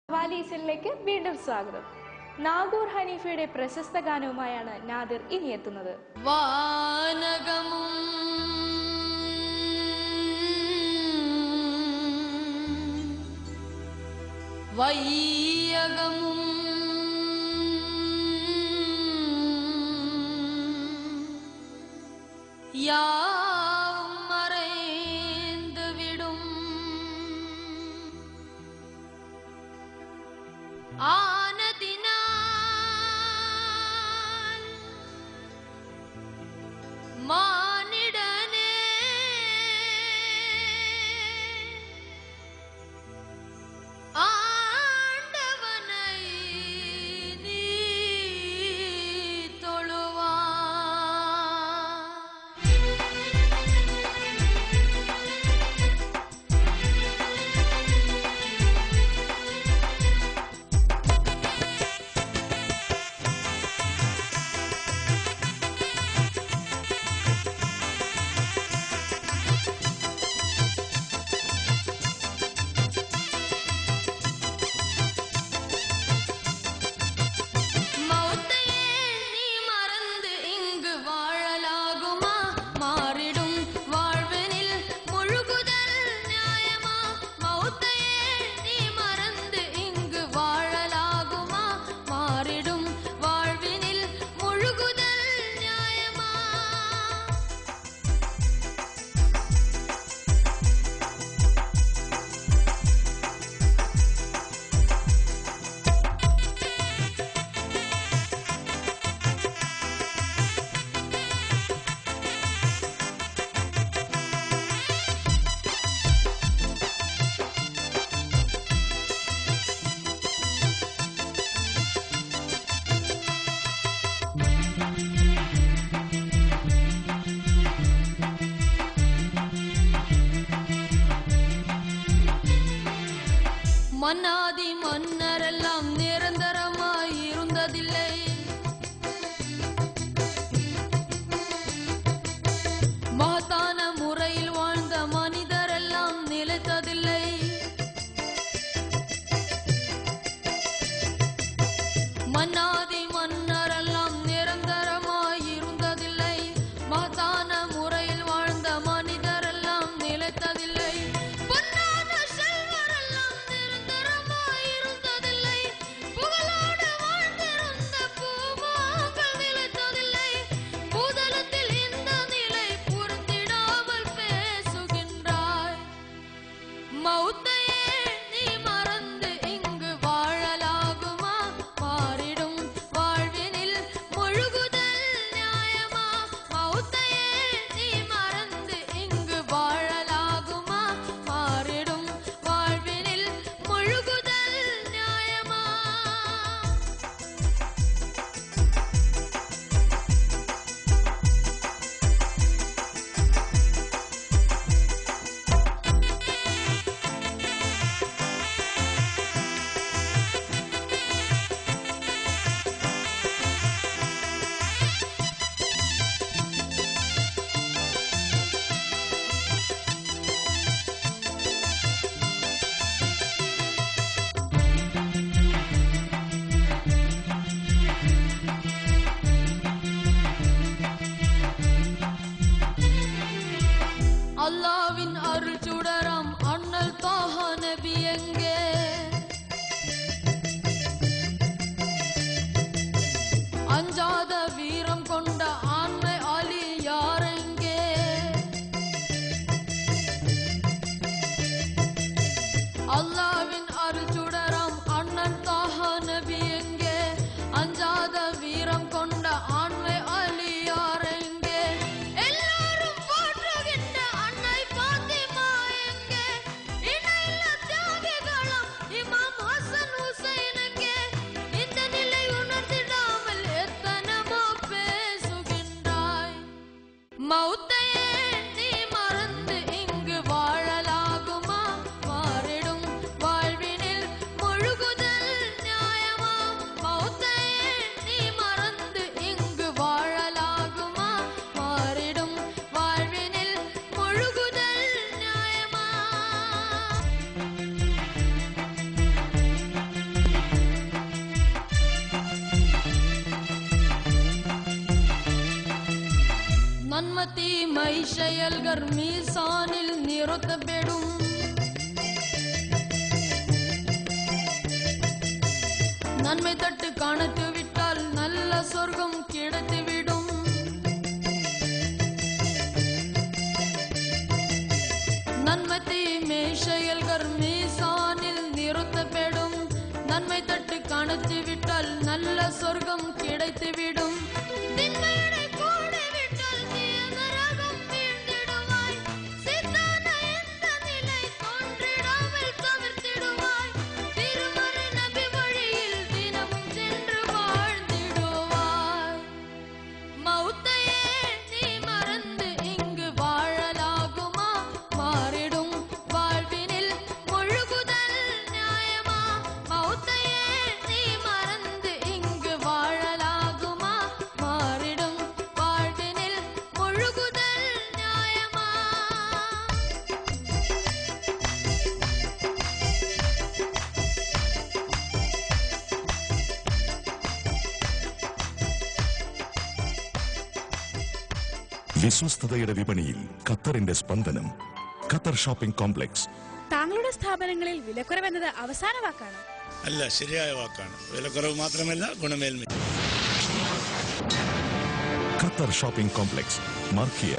വാലീസിലേക്ക് വീണ്ടും സ്വാഗതം. നാഗൂർ ഹനീഫയുടെ പ്രശസ്ത ഗാനവുമായാണ് നാദിർ ഇനി എത്തുന്നത്. വാനകമും വയ്യകമും யாவும் மறைந்து விடும் ஆனதினால் மானிடனே ஆண்டவனை நீ மன்னாதி மன்னரெல்லாம் நிரந்தரமாயிருந்ததில்லை. மகத்தான முறையில் வாழ்ந்த மனிதரெல்லாம் நிலைத்ததில்லை. மன்னாதி மன்னரெல்லாம் நிரந்தரமாயிருந்ததில்லை. மகத்தான முறையில் வாழ்ந்த மனிதரெல்லாம் நிலைத்ததில்லை. மௌத்தையே நீ மறந்து இங்கு வாழலாகுமா? மாறிடும் மைஷையல்கர் மீசானில் நிறுத்தப்படும். நன்மை தட்டு காணத்து விட்டால் நல்ல சொர்க்கம் கிடைத்துவிடும். நன்மை தீமை செயல்கள் மீசானில் நிறுத்தப்படும். நன்மை தட்டு காணத்து விட்டால் நல்ல சொர்க்கம் கிடைத்துவிடும். தின்மையை கூடிவிட்டால் நீ நரகம் வீழ்ந்திடுவாய். சித்தான இந்த நிலை தோன்றிடாமல் தவிர்த்திடுவாய். திருமறை நபி வழியில் தினமும் சென்று வாழ்ந்திடுவாய். மௌத்தையே நீ மறந்து இங்கு வாழலாகுமா? மாறிடும் வாழ்வினில் முழுகுதல் நியாயமா? மௌத்தையே நீ மறந்து இங்கு வாழலாகுமா? மாறிடும் வாழ்வினில் முழுகுதல் நியாயமா? വിശ്വസ്തതയുടെ വിപണിയിൽ ഖത്തറിന്റെ സ്പന്ദനം. Qatar shopping complex. താങ്കളുടെ സ്ഥാപനങ്ങളിൽ വിലക്കുറവെന്നത് അവസാന വാക്കാണ്. അല്ല, ശരിയായ വാക്കാണ്. വിലക്കുറവ് മാത്രമല്ല, ഗുണമേന്മ. Qatar shopping complex, മർക്കിയ.